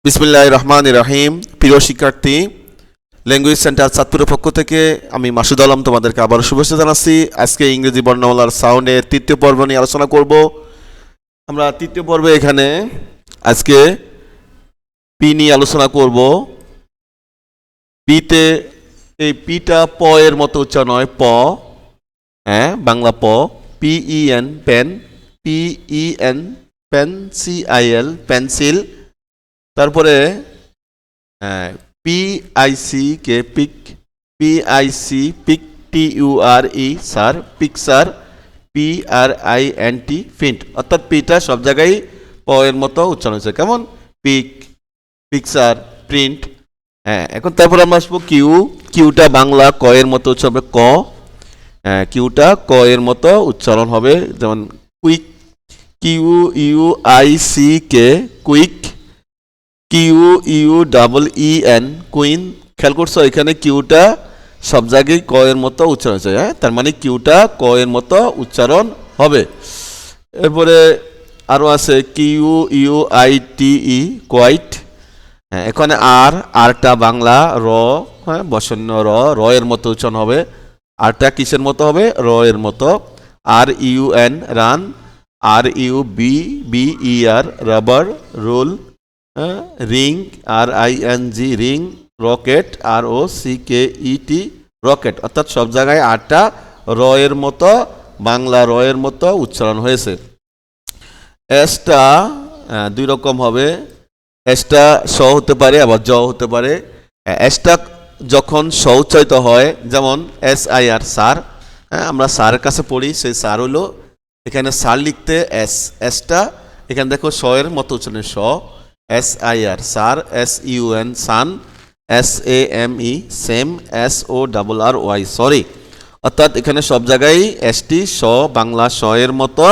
বিসমিল্লাহির রহমানির রহিম। প্রিয় শিক্ষার্থী, ল্যাঙ্গুয়েজ সেন্টার চাঁদপুরের পক্ষ থেকে আমি মাসুদ আলম তোমাদেরকে আবার শুভেচ্ছা জানাচ্ছি। আজকে ইংরেজি বর্ণমালার সাউন্ডের তৃতীয় পর্ব নিয়ে আলোচনা করব। আমরা তৃতীয় পর্বে এখানে আজকে পি নিয়ে আলোচনা করব। পিতে এই পিটা প এর মতো উচ্চারণ হয়, প, হ্যাঁ, বাংলা প। PEN pen, PEN pen, CIL pencil. তারপরে PIC কে pic, PIC pic, TURE sir, picture, PRINT print. অর্থাৎ পিটা সব জায়গায় প এর মতো উচ্চারণ হয়েছে। কেমন? Pic, picture, print. হ্যাঁ, এখন তারপর আমরা আসবো কিউ। কিউটা বাংলা ক এর মতো উচ্চারণ হবে, ক। হ্যাঁ, কিউটা ক এর মতো উচ্চারণ হবে, যেমন quick, QUICK quick, QUEEN queen. খেয়াল করছো এখানে কিউটা সব জায়গায় ক এর মতো উচ্চারণ হয়েছে। হ্যাঁ, তার মানে কিউটা ক এর মতো উচ্চারণ হবে। এরপরে আরও আছে QUITE কোয়াইট। হ্যাঁ, এখানে আরটা বাংলা র, হ্যাঁ, বসন্য র এর মতো উচ্চারণ হবে। আরটা কিসের মতো হবে? র এর মতো। RUN run, RUBBER rubber, roll. Ring, RING ring. Rocket, ROCKET rocket. অর্থাৎ সব জায়গায় আরটা র এর মতো, বাংলা র এর মতো উচ্চারণ হয়েছে। এসটা দুই রকম হবে। এসটা স হতে পারে, আবার জ হতে পারে। এসটা যখন স উচ্চারিত হয়, যেমন SIR স্যার, হ্যাঁ, আমরা স্যারের কাছে পড়ি, সেই স্যার হলো, এখানে স্যার লিখতে এস, এসটা এখানে দেখো স এর মতো উচ্চারণ, স। SIR স্যার, SUN সান, SAME সেম, SORRY সরি। অর্থাৎ এখানে সব জায়গায় এসটি স, বাংলা স এর মতো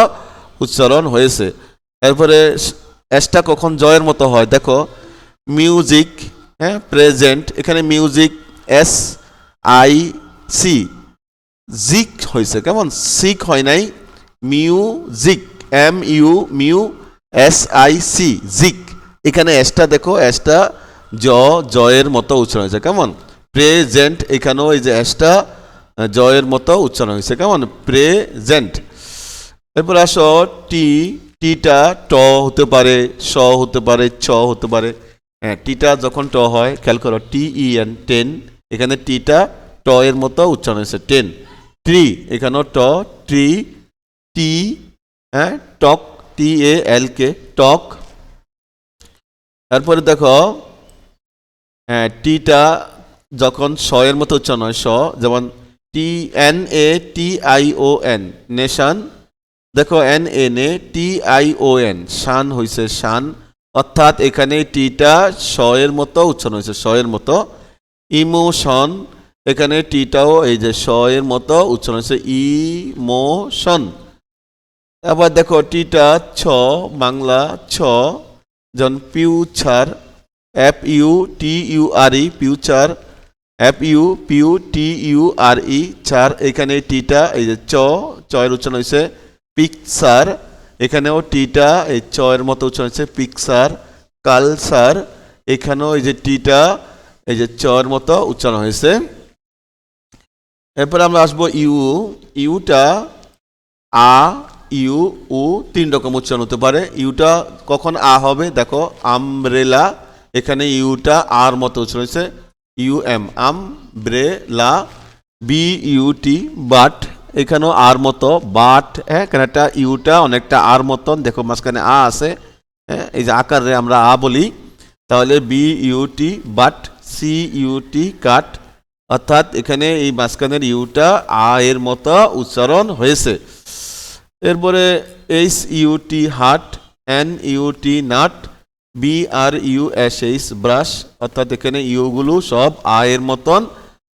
উচ্চারণ হয়েছে। এরপরে এসটা কখন জয়ের মতো হয়, দেখো মিউজিক, হ্যাঁ, প্রেজেন্ট, এখানে মিউজিক SIC জিক হয়েছে। কেমন? সিক হয় নাই, মিউজিক, MUSIC জিক। এখানে এসটা দেখো, এসটা জয়ের মতো উচ্চারণ হয়েছে। কেমন? প্রেজেন্ট, এখানেও এই যে এসটা জয়ের মতো উচ্চারণ হয়েছে। কেমন? প্রেজেন্ট। এরপর আসো টিটা ট হতে পারে, স হতে পারে, চ হতে পারে। হ্যাঁ, টিটা যখন ট হয়, খেয়াল করো, TEN টেন, এখানে টিটা ট এর মতো উচ্চারণ হয়েছে, টেন। ট্রি, এখানেও ট, ট্রি, টি, হ্যাঁ, টক, TALK টক। তারপরে দেখো, হ্যাঁ, টিটা যখন স এর মতো উচ্চারণ হয়, স, যেমন NATION নেশান। দেখো NATION শান হয়েছে, শান। অর্থাৎ এখানে টিটা স এর মতো উচ্চারণ হয়েছে, স এর মতো। ইমোশন, এখানে টিটাও এই যে স এর মতো উচ্চারণ হয়েছে, ইমোশন। আবার দেখো টিটা ছ, বাংলা ছ, যেমন ফিউচার, FUTURE ফিউচার, FUTURE চার। এখানে টিটা এই যে চ এর উচ্চারণ হয়েছে, পিকচার। এখানেও টিটা এই চ এর মতো উচ্চারণ হয়েছে, পিকচার। কালচার, এখানেও এই যে টিটা এই যে চ এর মতো উচ্চারণ হয়েছে। এরপরে আমরা আসবো ইউটা আ, ইউ, উ তিন রকম উচ্চারণ হতে পারে। ইউটা কখন হবে, দেখো আমব্রেলা, এখানে ইউটা আর মতো উচ্চারণ হয়েছে, UM আমব্রেলা। BUT বাট, এখানেও আর মতো, বাট। হ্যাঁ, এখানে একটা ইউটা অনেকটা আর মতন, দেখো মাঝখানে আছে। হ্যাঁ, এই যে আকারে আমরা বলি, তাহলে BUT বাট, CUT কাট। অর্থাৎ এখানে এই মাঝখানের ইউটা এর মতো উচ্চারণ হয়েছে। এরপরে HUT হাট, NUT নাট, BRUSH ব্রাশ। অর্থাৎ এখানে ইউগুলো সব এর মতন,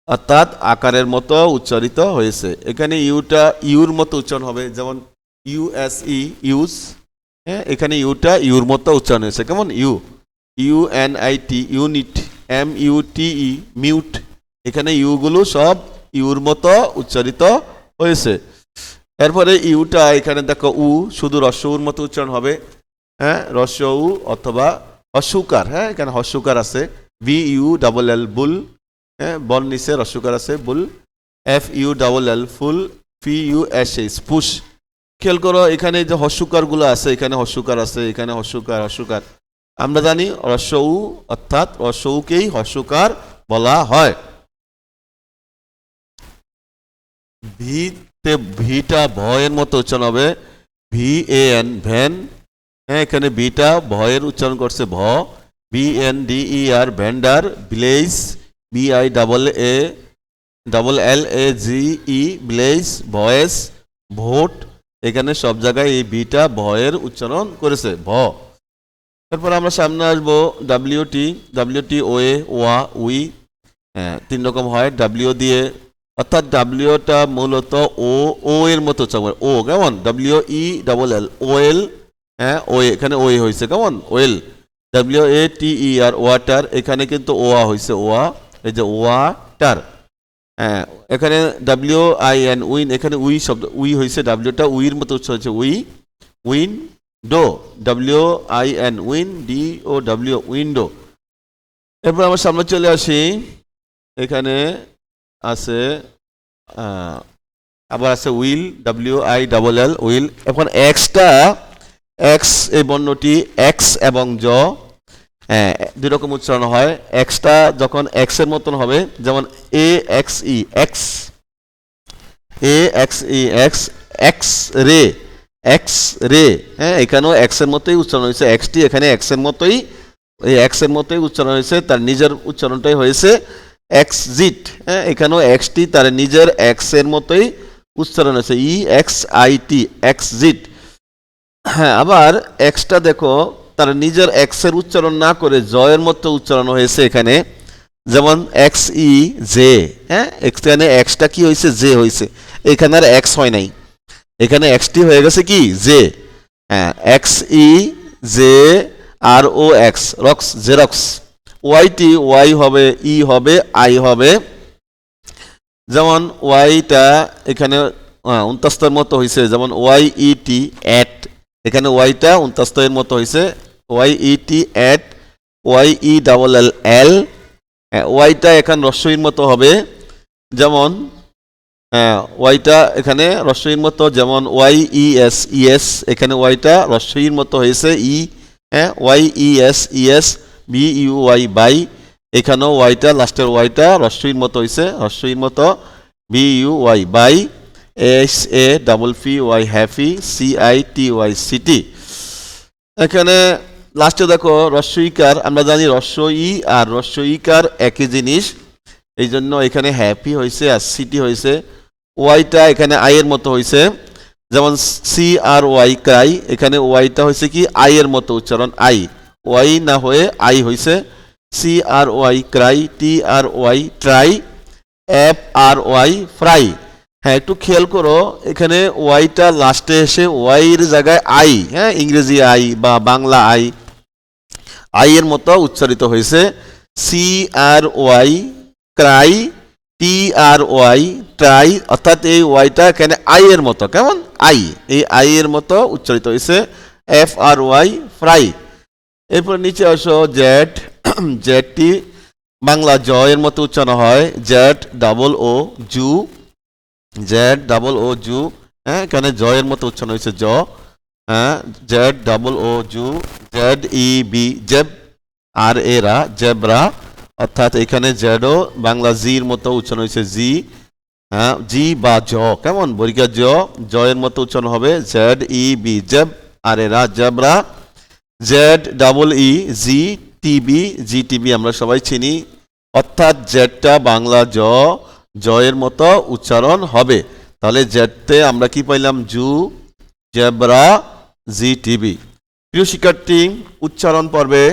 অর্থাৎ আকারের মতো উচ্চারিত হয়েছে। এখানে ইউটা ইউর মতো উচ্চারণ হবে, যেমন USE ইউজ। হ্যাঁ, এখানে ইউটা ইউর মতো উচ্চারণ হয়েছে। কেমন? UNIT unit, MUTE mute. এখানে ইউগুলো সব ইউর মতো উচ্চারিত হয়েছে। এরপরে ইউটা এখানে দেখো শুধু রস্য উর মতো উচ্চারণ হবে। হ্যাঁ, রস্য উ অথবা হস্যকার, হ্যাঁ এখানে হস্যকার আছে, BULL বুল, হ্যাঁ বল নিচে হস্যকার আছে বুল, FULL ফুল, PUSH পুশ। খেয়াল করো এখানে যে হস্যকার গুলো আছে, এখানে হস্যকার আছে, এখানে হস্যকার। আমরা জানি হ্রস্ব উ অর্থাৎ হ্রস্ব উকেই হস্যকার বলা হয়। ভিটা ভয়ের মতো উচ্চারণ হবে, VAN ভ্যান, হ্যাঁ এখানে ভিটা ভয়ের উচ্চারণ করছে ভ, BNDER van der, village BILLAGE village, voice vote, এখানে সব জায়গায় এই ভিটা ভয়ের উচ্চারণ করেছে ভ। তারপর আমরা সামনে আসবো WT ওয়ে ওয়া উই, হ্যাঁ 3 রকম হয় ডাব্লিউ দিয়ে, অর্থাৎ ডাব্লিউটা মূলত ও এর মতো উচ্চারণ, ও কেমন WELL ওয়েল, হ্যাঁ ও এখানে ওয়ে হয়েছে কেমন ওয়েল, WATER ওয়াটার, এখানে কিন্তু ওয়া হয়েছে ওয়া, এই যে ওয়াটার, হ্যাঁ এখানে WIN উইন, এখানে উই শব্দ উই হয়েছে, ডাব্লিউটা উইর মতো উচ্চারণ হচ্ছে window, WIN win DOW window. এরপর আমার সামনে চলে আসি, এখানে আছে আবার আছে উইল, WILL উইল। এখন এক্সটা, এক্স এই বর্ণটি এক্স এবং জ, হ্যাঁ 2 রকম উচ্চারণ হয়। এক্সটা যখন এক্স এর মতন হবে, যেমন AXE এক্স, এক্স রে, হ্যাঁ এখানেও এক্স এর মতোই উচ্চারণ হয়েছে, এক্সটি এখানে এক্স এর মতোই, এই এক্স এর মতোই উচ্চারণ হয়েছে, তার নিজের উচ্চারণটাই হয়েছে এক্সজিট, হ্যাঁ এখানেও এক্সটি তার নিজের এক্স এর মতোই উচ্চারণ হয়েছে EXIT এক্সজিট। হ্যাঁ আবার এক্সটা দেখো তার নিজের এক্স এর উচ্চারণ না করে জয়ের মতো উচ্চারণ হয়েছে এখানে, যেমন XEJ, হ্যাঁ এখানে এক্সটা কি হয়েছে জে হয়েছে, এখানে আর এক্স হয় নাই, এখানে এক্সটি হয়ে গেছে কি জে, হ্যাঁ XEJROX রক্স, জেরক্স। ওয়াইটি ওয়াই হবে, ই হবে, আই হবে, যেমন ওয়াইটা এখানে উনতাস্তর মতো হয়েছে, যেমন YET এট, এখানে ওয়াইটা উনতাস্তর মতো হয়েছে YET এট, YELL, ওয়াইটা এখানে রস্বইর মতো হবে, যেমন ওয়াইটা এখানে রস্বইর মতো, যেমন YES, এখানে ওয়াইটা রস্বইর মতো হয়েছে YES BUY বাই, এখানেও ওয়াইটা লাস্টের ওয়াইটা রস্বইর মতো হয়েছে, রস্বইর মতো BUY buy, HAPPY happy, CITY city. এখানে লাস্টে দেখো রস্বইকার, আমরা জানি রস্বই আর রস্বইকার একই জিনিস, এই জন্য এখানে হ্যাপি হয়েছে আর সিটি হয়েছে। ওয়াইটা এখানে আই এর মতো হয়েছে, যেমন CRY ক্রাই, এখানে ওয়াইটা হয়েছে কি আই এর মতো উচ্চারণ, আই, ওয়াই না হয়ে আই হয়েছে, CRY Cry, TRY try, FRY fry. হ্যাঁ একটু খেয়াল করো এখানে ওয়াইটা লাস্টে এসে ওয়াইয়ের জায়গায় আই, হ্যাঁ ইংরেজি আই বা বাংলা আই, আই এর মতো উচ্চারিত হয়েছে, CRY ক্রাই, TRY ট্রাই, অর্থাৎ এই ওয়াইটা এখানে আই এর মতো, কেমন আই, এই আই এর মতো উচ্চারিত হয়েছে, FRY ফ্রাই। এরপর নিচে আসো জেড, জেডটি বাংলা জ এর মতো উচ্চারণ হয়, ZOO জু, ZOO জু, হ্যাঁ এখানে জ এর মতো উচ্চারণ হয়েছে জ, হ্যাঁ ZOO জু, ZEB জেব, RA জেব্রা, অর্থাৎ এখানে জেডও বাংলা জির মতো উচ্চারণ হয়েছে জি, হ্যাঁ জি বা জ, কেমন বর্গীয় জ এর মতো উচ্চারণ হবে ZEB জেব, RA জেব্রা, ZEEGTB জিটিবি আমরা সবাই চিনি, অর্থাৎ জেডটা বাংলা জ এর মতো উচ্চারণ হবে। তাহলে জেডতে আমরা কি পাইলাম জু, জেব্রা, জিটিবি। প্রিয় শিক্ষার্থী, উচ্চারণ পর্বে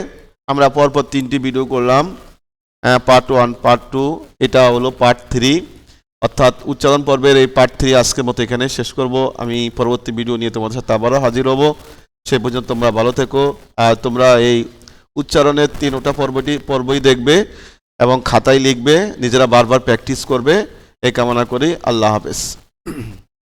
আমরা পরপর 3টি ভিডিও করলাম, পার্ট 1, পার্ট 2, এটা হলো পার্ট 3, অর্থাৎ উচ্চারণ পর্বের এই পার্ট 3 আজকের মতো এখানে শেষ করব। আমি পরবর্তী ভিডিও নিয়ে তোমাদের সাথে আবারও হাজির হব। সে পর্যন্ত তোমরা ভালো থেকো, আর তোমরা এই উচ্চারণের 3টা পর্বই দেখবে এবং খাতায় লিখবে, নিজেরা বারবার প্র্যাকটিস করবে, এই কামনা করি। আল্লাহ হাফেজ।